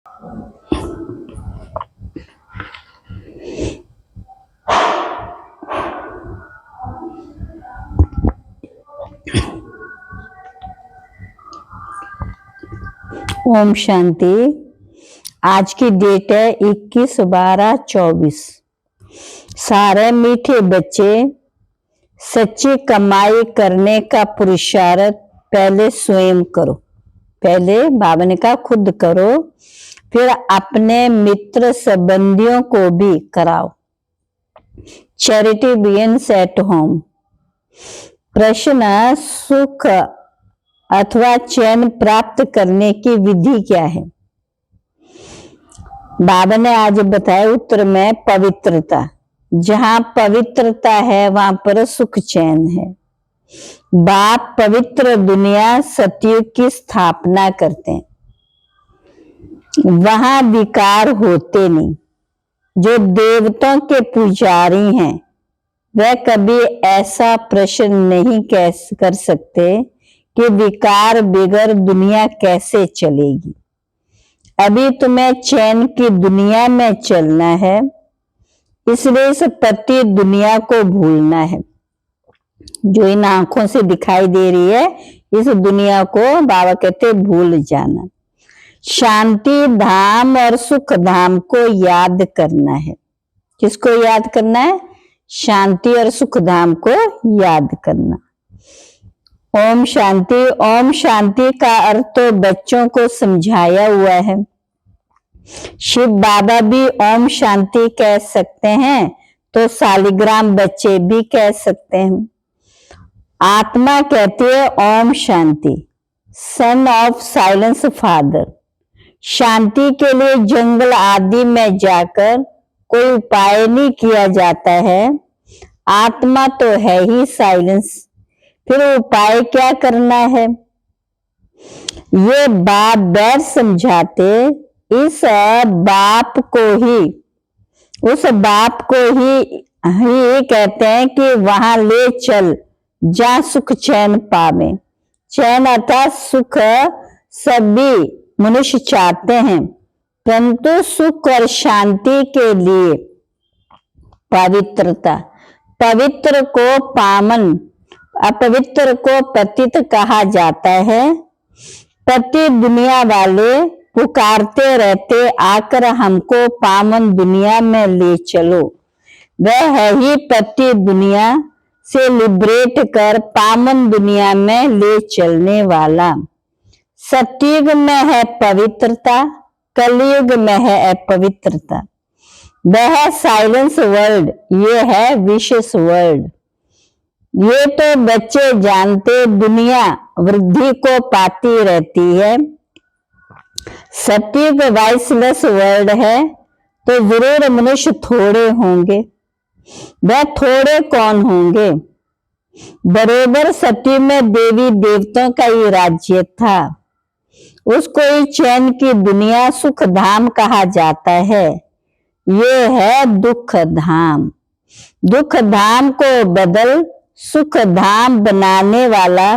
ओम शांति। आज की डेट है 21/12/24। सारे मीठे बच्चे, सच्ची कमाई करने का पुरुषार्थ पहले स्वयं करो। पहले बाबा ने कहा खुद करो, फिर अपने मित्र संबंधियों को भी कराओ। Charity begins at home. प्रश्न, सुख अथवा चैन प्राप्त करने की विधि क्या है? बाबा ने आज बताया उत्तर में पवित्रता। जहां पवित्रता है वहां पर सुख चैन है। बाप पवित्र दुनिया सतयुग की स्थापना करते हैं, वहां विकार होते नहीं। जो देवताओं के पुजारी हैं वह कभी ऐसा प्रश्न नहीं कर सकते कि विकार बिगर दुनिया कैसे चलेगी। अभी तुम्हें चैन की दुनिया में चलना है, इसलिए इस पति दुनिया को भूलना है जो इन आंखों से दिखाई दे रही है। इस दुनिया को बाबा कहते भूल जाना। शांति धाम और सुख धाम को याद करना है। किसको याद करना है? शांति और सुख धाम को याद करना। ओम शांति। ओम शांति का अर्थ तो बच्चों को समझाया हुआ है। शिव बाबा भी ओम शांति कह सकते हैं तो शालिग्राम बच्चे भी कह सकते हैं। आत्मा कहती है Om Shanti, son of silence father. शांति के लिए जंगल आदि में जाकर कोई उपाय नहीं किया जाता है। आत्मा तो है ही साइलेंस, फिर उपाय क्या करना है? ये बाप बैठ समझाते इस बाप को ही, उस बाप को ही कहते हैं कि वहां ले चल जहां सुख चैन पावे। चैन अर्थात सुख सभी मनुष्य चाहते हैं, परंतु सुख और शांति के लिए पवित्रता। पवित्र को पावन, अपवित्र को पतित कहा जाता है। पति दुनिया वाले पुकारते रहते आकर हमको पावन दुनिया में ले चलो। वह है ही पति दुनिया से लिबरेट कर पावन दुनिया में ले चलने वाला। सतयुग में है पवित्रता, कलयुग में है अपवित्रता। वह है साइलेंस वर्ल्ड, ये है विशेष वर्ल्ड। ये तो बच्चे जानते, दुनिया वृद्धि को पाती रहती है। सतयुग वाइसलेस वर्ल्ड है तो जरूर मनुष्य थोड़े होंगे। वह थोड़े कौन होंगे? बरोबर सतयुग में देवी देवताओं का ही राज्य था। उसको ही चैन की दुनिया सुख धाम कहा जाता है। ये है दुख धाम। दुख धाम को बदल सुख धाम बनाने वाला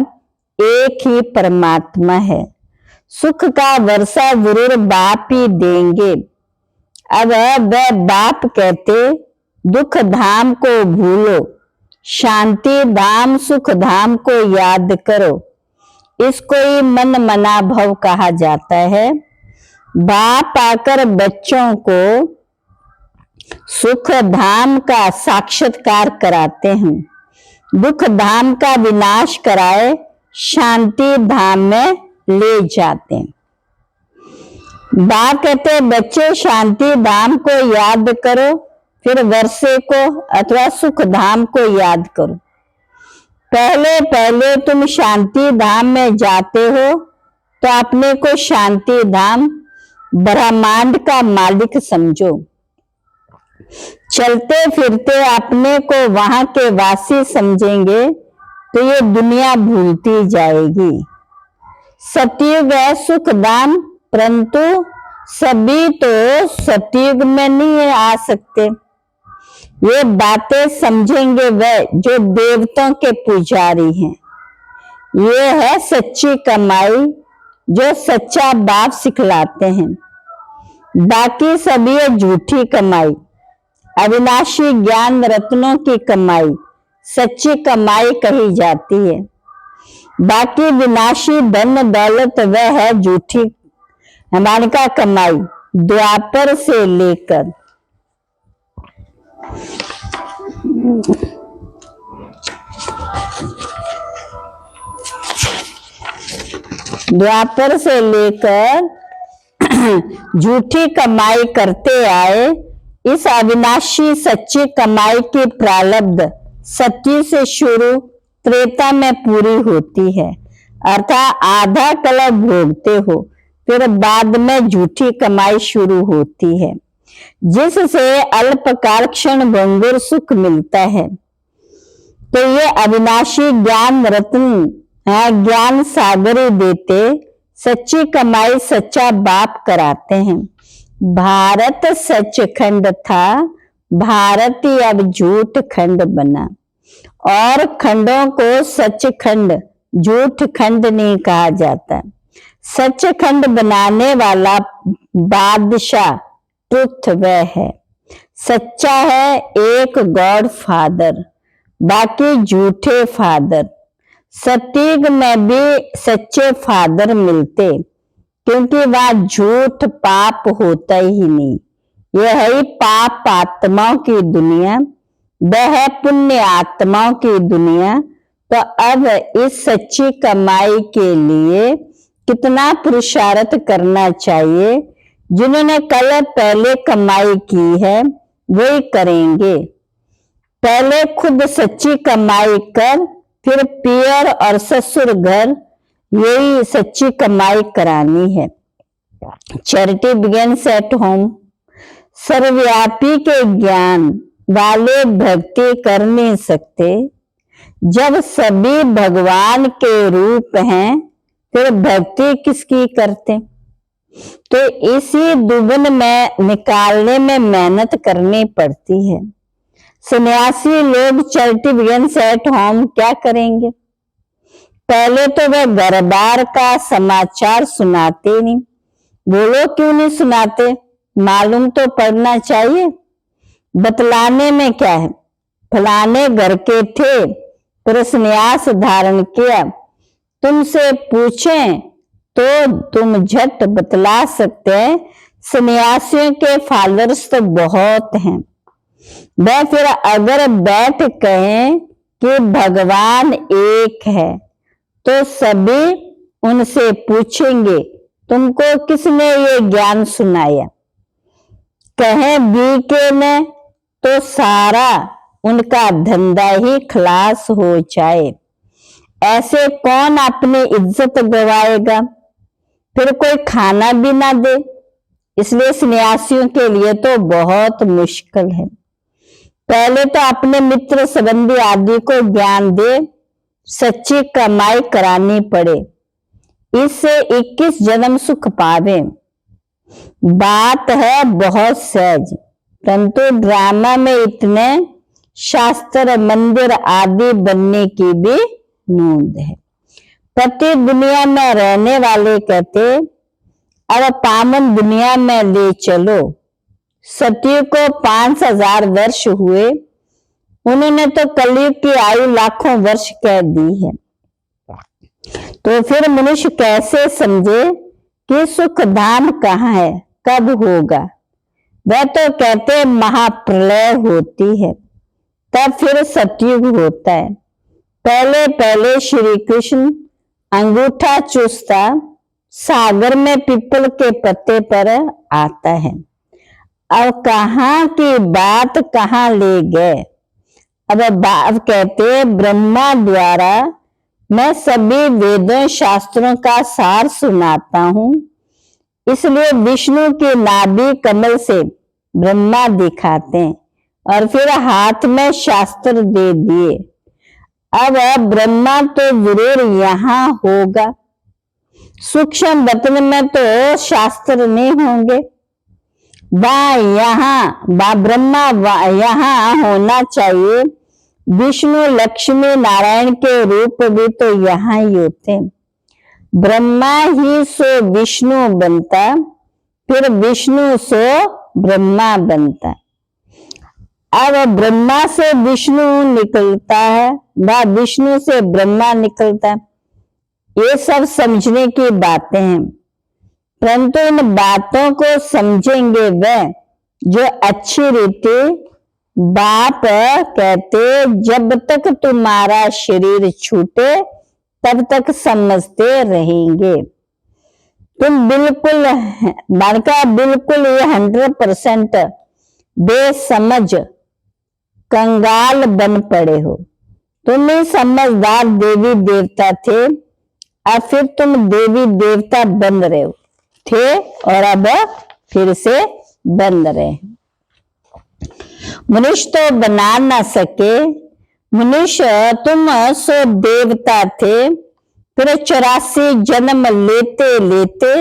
एक ही परमात्मा है। सुख का वर्षा जरूर बाप ही देंगे। अब वह बाप कहते दुख धाम को भूलो, शांति धाम सुख धाम को याद करो। इसको ही मन मना भव कहा जाता है। बाप आकर बच्चों को सुख धाम का साक्षात्कार कराते हैं, दुख धाम का विनाश कराए शांति धाम में ले जाते हैं। बाप कहते बच्चे शांति धाम को याद करो, फिर वर्षे को अथवा सुख धाम को याद करो। पहले पहले तुम शांति धाम में जाते हो तो अपने को शांति धाम ब्रह्मांड का मालिक समझो। चलते फिरते अपने को वहां के वासी समझेंगे तो ये दुनिया भूलती जाएगी। सतयुग है सुख धाम, परंतु सभी तो सतयुग में नहीं आ सकते। ये बातें समझेंगे वह जो देवताओं के पुजारी हैं। ये है सच्ची कमाई जो सच्चा बाप सिखलाते हैं। बाकी सब ये झूठी कमाई, अविनाशी ज्ञान रत्नों की कमाई सच्ची कमाई कही जाती है। बाकी विनाशी धन दौलत वह है झूठी हमारी का कमाई। द्वापर से लेकर झूठी कमाई करते आए। इस अविनाशी सच्ची कमाई की प्रारब्ध सत्य से शुरू त्रेता में पूरी होती है, अर्थात आधा कलप भोगते हो, फिर बाद में झूठी कमाई शुरू होती है, जिससे अल्पकाल क्षण भंगुर सुख मिलता है। तो ये अविनाशी ज्ञान रत्न ज्ञान सागरी देते सच्ची कमाई सच्चा बाप कराते हैं। भारत सचखंड था, भारत ही अब झूठ खंड बना, और खंडों को सचखंड झूठ खंड नहीं कहा जाता। सचखंड बनाने वाला बादशाह ट्रुथ वह है, सच्चा है एक गॉड फादर, बाकी झूठे फादर। सतयुग में भी सच्चे फादर मिलते, क्योंकि वह झूठ पाप होता ही नहीं। यह है पाप आत्माओं की दुनिया, वह है पुण्य आत्माओं की दुनिया। तो अब इस सच्ची कमाई के लिए कितना पुरुषार्थ करना चाहिए। जिन्होंने कल पहले कमाई की है वही करेंगे। पहले खुद सच्ची कमाई कर, फिर पियर और ससुर घर, यही सच्ची कमाई करानी है। Charity begins at home. सर्वव्यापी के ज्ञान वाले भक्ति कर नहीं सकते। जब सभी भगवान के रूप हैं, फिर भक्ति किसकी करते। तो इसी दुबन में निकालने में मेहनत करनी पड़ती है। सन्यासी लोग चैरिटी बिगिंस एट होम क्या करेंगे। पहले तो वे घर बार का समाचार सुनाते नहीं। बोलो क्यों नहीं सुनाते, मालूम तो पड़ना चाहिए। बतलाने में क्या है, फलाने घर के थे फिर सन्यास धारण किया, तुमसे पूछें तो तुम झट बतला सकते हैं। सन्यासियों के फॉलोअर्स तो बहुत हैं। वह फिर अगर बैठ कहें कि भगवान एक है, तो सभी उनसे पूछेंगे तुमको किसने ये ज्ञान सुनाया। कहें बीके ने, तो सारा उनका धंधा ही खलास हो जाए। ऐसे कौन अपनी इज्जत गवाएगा, फिर कोई खाना भी ना दे। इसलिए सन्यासियों के लिए तो बहुत मुश्किल है। पहले तो अपने मित्र संबंधी आदि को ज्ञान दे, सच्ची कमाई करानी पड़े, इससे 21 जन्म सुख पावे। बात है बहुत सहज, परंतु ड्रामा में इतने शास्त्र मंदिर आदि बनने की भी नोंद है। प्रति दुनिया में रहने वाले कहते अब पावन दुनिया में ले चलो। सतयुग को 5000 वर्ष हुए, उन्होंने तो कलयुग की आयु लाखों वर्ष कह दी है। तो फिर मनुष्य कैसे समझे कि सुख धाम कहाँ है, कब होगा। वह तो कहते महाप्रलय होती है, तब फिर सतयुग होता है। पहले पहले श्री कृष्ण अंगूठा चूसता सागर में पीपल के पत्ते पर आता है। अब कहाँ की बात कहाँ ले गए। अब बाप कहते ब्रह्मा द्वारा मैं सभी वेदों शास्त्रों का सार सुनाता हूँ, इसलिए विष्णु के नाभि कमल से ब्रह्मा दिखाते हैं और फिर हाथ में शास्त्र दे दिए। अब ब्रह्मा तो जरूर यहाँ होगा, सूक्ष्म वतन में तो शास्त्र नहीं होंगे। ब्रह्मा यहाँ होना चाहिए। विष्णु लक्ष्मी नारायण के रूप भी तो यहाँ ही होते। ब्रह्मा ही सो विष्णु बनता, फिर विष्णु सो ब्रह्मा बनता है। अब ब्रह्मा से विष्णु निकलता है, व विष्णु से ब्रह्मा निकलता है। ये सब समझने की बातें हैं, परंतु इन बातों को समझेंगे वह जो अच्छी रीति बाप कहते जब तक तुम्हारा शरीर छूटे तब तक समझते रहेंगे। तुम बिल्कुल बालका बिल्कुल ये 100% बेसमझ कंगाल बन पड़े हो। तुम ही समझदार देवी देवता थे, अब फिर तुम देवी देवता बन रहे हो, थे और अब फिर से बन रहे हैं। मनुष्य तो बना ना सके, मनुष्य तुम सो देवता थे, फिर 84 जन्म लेते लेते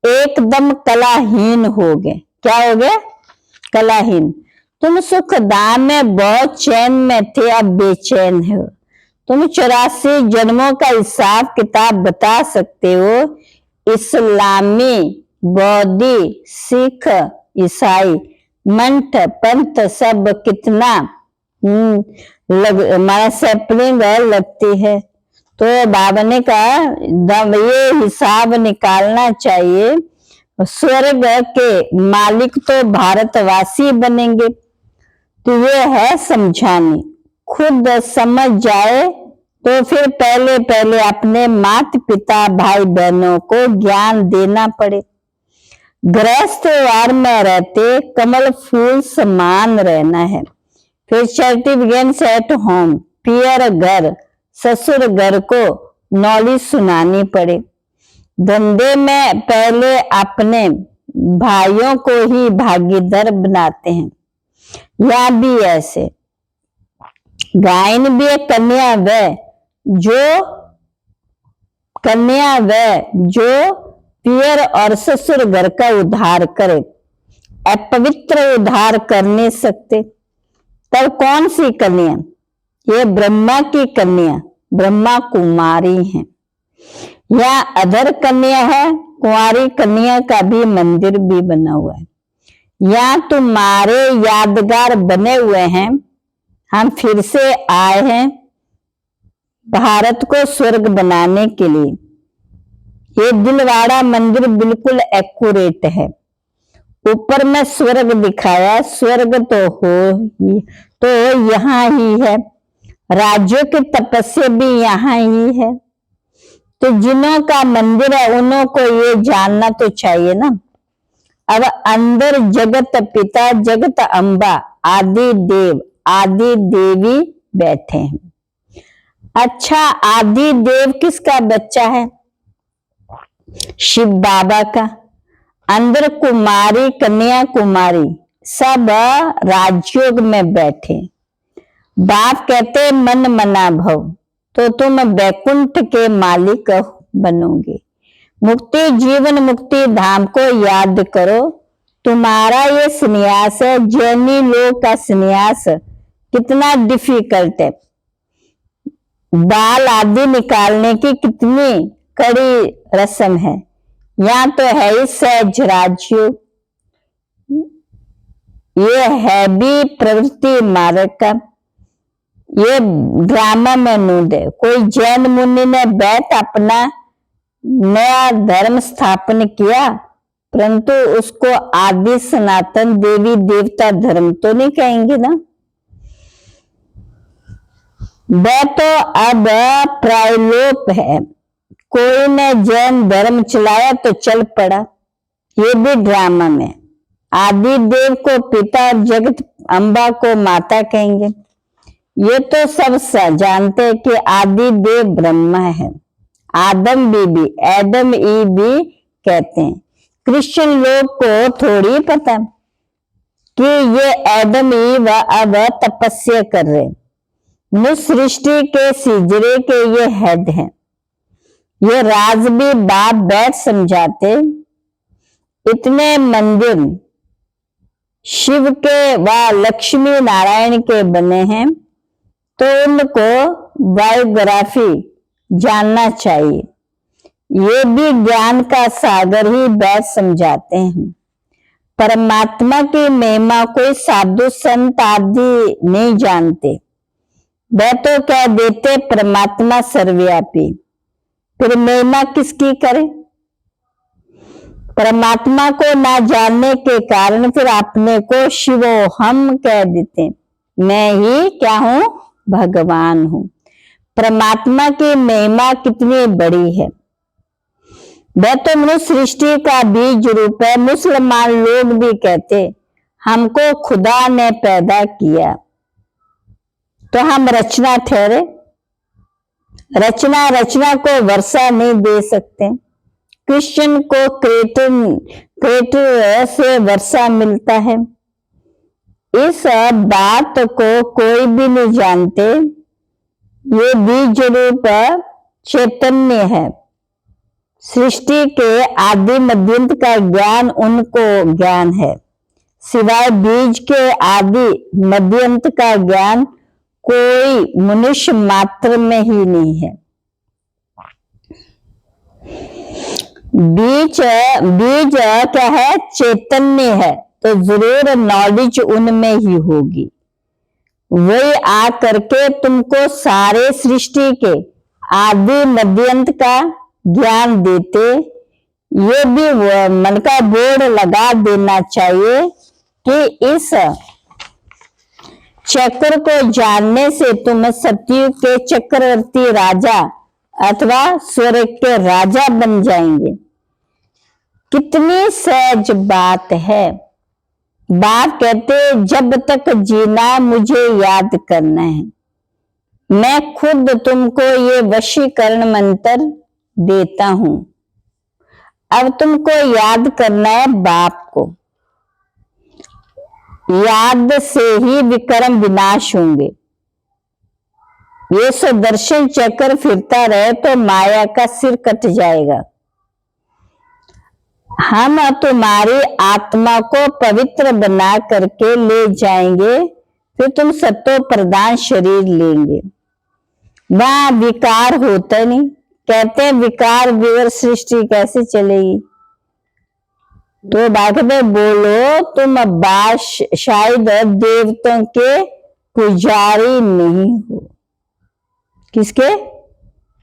एकदम कलाहीन हो गए। क्या हो गए? कलाहीन। तुम सुखदाम में बहुत चैन में थे, अब बेचैन हो। तुम 84 जन्मों का हिसाब किताब बता सकते हो? इस्लामी, बौद्धी, सिख, ईसाई, मंठ, पंथ सब कितना हमारा सैपलिंग लगती है। तो बाबा ने कहा ये हिसाब निकालना चाहिए। स्वर्ग के मालिक तो भारतवासी बनेंगे। तो ये है समझानी, खुद समझ जाए तो फिर पहले पहले अपने माता पिता भाई बहनों को ज्ञान देना पड़े। गृहस्थ वार में रहते कमल फूल समान रहना है। फिर सर्टिफिकेट एट होम, पियर घर, ससुर घर को नॉलेज सुनानी पड़े। धंधे में पहले अपने भाइयों को ही भागीदार बनाते हैं। या भी ऐसे गायन भी एक कन्या वह जो पियर और ससुर घर का उद्धार करे। अपवित्र उद्धार कर नहीं सकते। तब कौन सी कन्या? ये ब्रह्मा की कन्या, ब्रह्मा कुमारी है। या अधर कन्या है, कुंवारी कन्या का भी मंदिर भी बना हुआ है। या तुम्हारे यादगार बने हुए हैं। हम फिर से आए हैं भारत को स्वर्ग बनाने के लिए। ये दिलवाड़ा मंदिर बिल्कुल एक्यूरेट है। ऊपर में स्वर्ग दिखाया, स्वर्ग तो यहाँ ही है। राज्यों की तपस्या भी यहाँ ही है। तो जिनों का मंदिर है उन्हों को ये जानना तो चाहिए ना। अब अंदर जगत पिता, जगत अम्बा, आदि देव, आदि देवी बैठे हैं। अच्छा, आदि देव किसका बच्चा है? शिव बाबा का। अंदर कुमारी, कन्या कुमारी सब राजयोग में बैठे। बाप कहते मन मना भव, तो तुम वैकुंठ के मालिक बनोगे। मुक्ति जीवन मुक्ति धाम को याद करो। तुम्हारा ये संन्यास है, जैनी लोग का संन्यास कितना डिफिकल्ट है। बाल आदि निकालने की कितनी कड़ी रस्म है। यहाँ तो है ही सहज राजयोग। ये है भी प्रवृत्ति मार्ग का। ये ड्रामा में नूद है। कोई जैन मुनि ने बैठ अपना नया धर्म स्थापन किया, परंतु उसको आदि सनातन देवी देवता धर्म तो नहीं कहेंगे ना। वह तो अब प्रायलोप है। कोई ने जैन धर्म चलाया तो चल पड़ा। ये भी ड्रामा में। आदि देव को पिता और जगत अम्बा को माता कहेंगे। ये तो सब जानते हैं कि आदि देव ब्रह्मा है। आदम बीबी, एडम ई भी कहते हैं। क्रिश्चियन लोग को थोड़ी पता कि ये एडम ई व अब तपस्या कर रहे। मुझ सृष्टि के सिजरे के ये हेड हैं। ये राज भी बाप बैठ समझाते। इतने मंदिर शिव के व लक्ष्मी नारायण के बने हैं, तो उनको बायोग्राफी जानना चाहिए। ये भी ज्ञान का सागर ही वैद समझाते हैं। परमात्मा की महिमा कोई साधु संत आदि नहीं जानते। वह तो कह देते परमात्मा सर्वव्यापी, फिर महिमा किसकी करे? परमात्मा को ना जानने के कारण फिर अपने को शिवो हम कह देते, मैं ही क्या हूं? भगवान हूं। परमात्मा की महिमा कितनी बड़ी है। वह तो मनुष्य सृष्टि का बीज रूप है। मुसलमान लोग भी कहते हमको खुदा ने पैदा किया, तो हम रचना ठहरे? रचना को वर्षा नहीं दे सकते। क्रिश्चियन को क्रेटर से वर्षा मिलता है। इस बात को कोई भी नहीं जानते। ये बीज रूप चैतन्य है। सृष्टि के आदि मध्यंत का ज्ञान उनको ज्ञान है, सिवाय बीज के आदि मध्यंत का ज्ञान कोई मनुष्य मात्र में ही नहीं है। बीज क्या है? चैतन्य है, तो जरूर नॉलेज उनमें ही होगी। वही आ करके तुमको सारे सृष्टि के आदि मध्यंत का ज्ञान देते। ये भी मन का बोर्ड लगा देना चाहिए कि इस चक्र को जानने से तुम सतयुग के चक्रवर्ती राजा अथवा स्वर्ग के राजा बन जाएंगे। कितनी सहज बात है। बाप कहते जब तक जीना मुझे याद करना है। मैं खुद तुमको ये वशीकरण मंत्र देता हूं। अब तुमको याद करना है बाप को। याद से ही विक्रम विनाश होंगे। ये सुदर्शन चक्र फिरता रहे तो माया का सिर कट जाएगा। हम तुम्हारी आत्मा को पवित्र बना करके ले जाएंगे, फिर तुम सत्व प्रधान शरीर लेंगे। वहां विकार होता नहीं। कहते हैं विकार बगैर सृष्टि कैसे चलेगी? तो बात में बोलो तुम शायद देवताओं के पुजारी नहीं हो। किसके?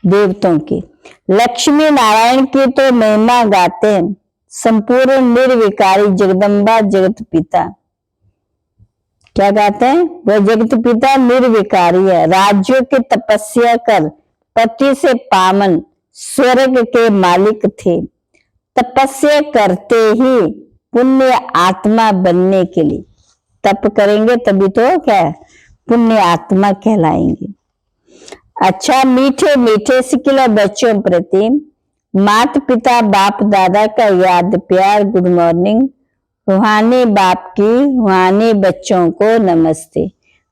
देवताओं की। लक्ष्मी नारायण की तो महिमा गाते हैं। संपूर्ण निर्विकारी जगदम्बा जगत पिता। क्या कहते हैं? वह जगत पिता निर्विकारी है। राज्यों की तपस्या कर पति से पावन स्वर्ग के मालिक थे। तपस्या करते ही पुण्य आत्मा बनने के लिए तप करेंगे, तभी तो क्या पुण्य आत्मा कहलाएंगे। अच्छा, मीठे मीठे सिकिला बच्चों प्रति माता पिता बाप दादा का याद प्यार गुड मॉर्निंग। रूहानी बाप की रूहानी बच्चों को नमस्ते।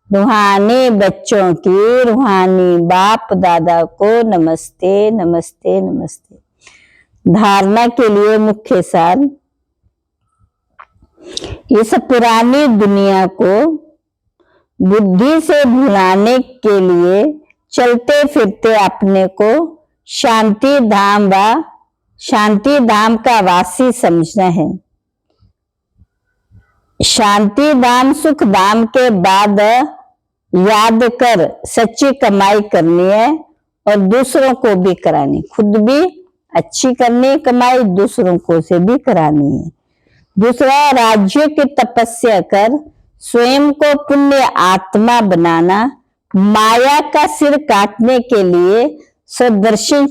रूहानी बच्चों की रूहानी बाप दादा को नमस्ते नमस्ते नमस्ते। धारणा के लिए मुख्य सार। इस पुरानी दुनिया को बुद्धि से भुलाने के लिए चलते फिरते अपने को शांति धाम का वासी समझना है। शांति धाम सुख धाम के बाद याद कर सच्ची कमाई करनी है और दूसरों को भी करानी। खुद भी अच्छी करनी कमाई, दूसरों को से भी करानी है। दूसरा, राज्य की तपस्या कर स्वयं को पुण्य आत्मा बनाना। माया का सिर काटने के लिए सुदर्शन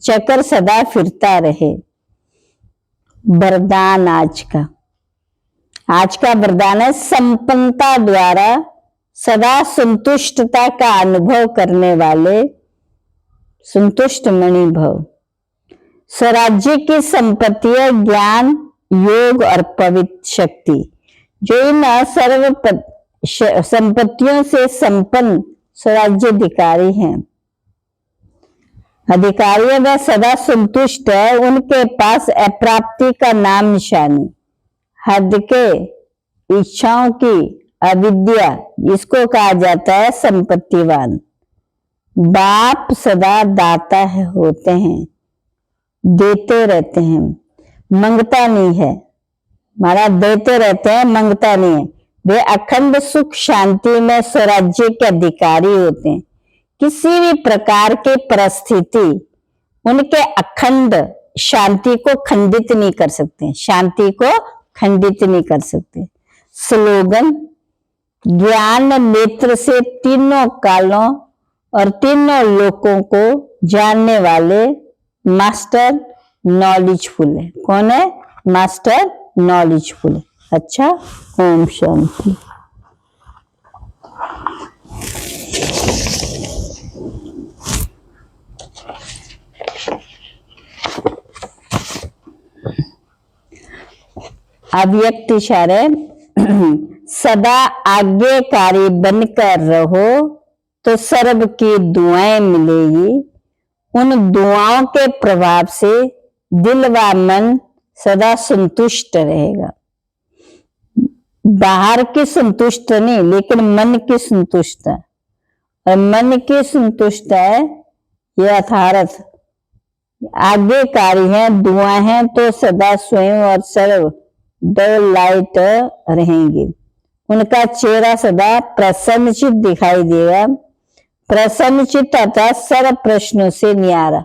चक्र सदा फिरता रहे। वरदान आज का वरदान है संपन्नता द्वारा सदा संतुष्टता का अनुभव करने वाले संतुष्ट मणि भव। स्वराज्य की संपत्तियां ज्ञान योग और पवित्र शक्ति जो इन सर्व संपत्तियों से संपन्न स्वराज्याधिकारी हैं। अधिकारी वह सदा संतुष्ट है। उनके पास अप्राप्ति का नाम निशानी, हद के इच्छाओं की अविद्या, इसको कहा जाता है संपत्तिवान। बाप सदा दाता होते हैं, देते रहते हैं, मंगता नहीं है। हमारा देते रहते हैं, मंगता नहीं है। वे अखंड सुख शांति में स्वराज्य के अधिकारी होते हैं। किसी भी प्रकार की परिस्थिति उनके अखंड शांति को खंडित नहीं कर सकते, शांति को खंडित नहीं कर सकते। स्लोगन, ज्ञान नेत्र से तीनों कालों और तीनों लोकों को जानने वाले मास्टर नॉलेजफुल है। कौन है? मास्टर नॉलेजफुल है। अच्छा, ओम शांति। अव्यक्त इशारे, सदा आज्ञाकारी बनकर रहो तो सर्व की दुआएं मिलेगी। उन दुआओं के प्रभाव से दिल व मन सदा संतुष्ट रहेगा। बाहर की संतुष्ट नहीं, लेकिन मन की संतुष्ट है। और मन की संतुष्ट है, ये यथार्थ आज्ञाकारी है, दुआ है, तो सदा स्वयं और सर्व दो लाइट रहेंगे। उनका चेहरा सदा प्रसन्नचित दिखाई देगा। प्रसन्नचित अर्थात सर्व प्रश्नों से न्यारा।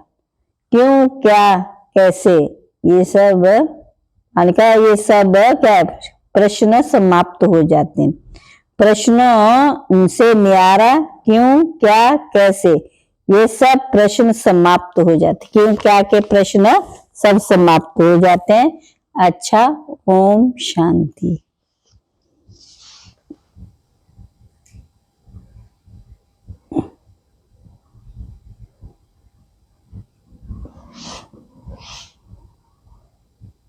क्यों, क्या, कैसे, ये सब ये सब क्या प्रश्न समाप्त हो जाते हैं। प्रश्नों से न्यारा, क्यों, क्या, कैसे, ये सब प्रश्न समाप्त हो जाते। क्यों, क्या के प्रश्न सब समाप्त हो जाते हैं। अच्छा, ओम शांति।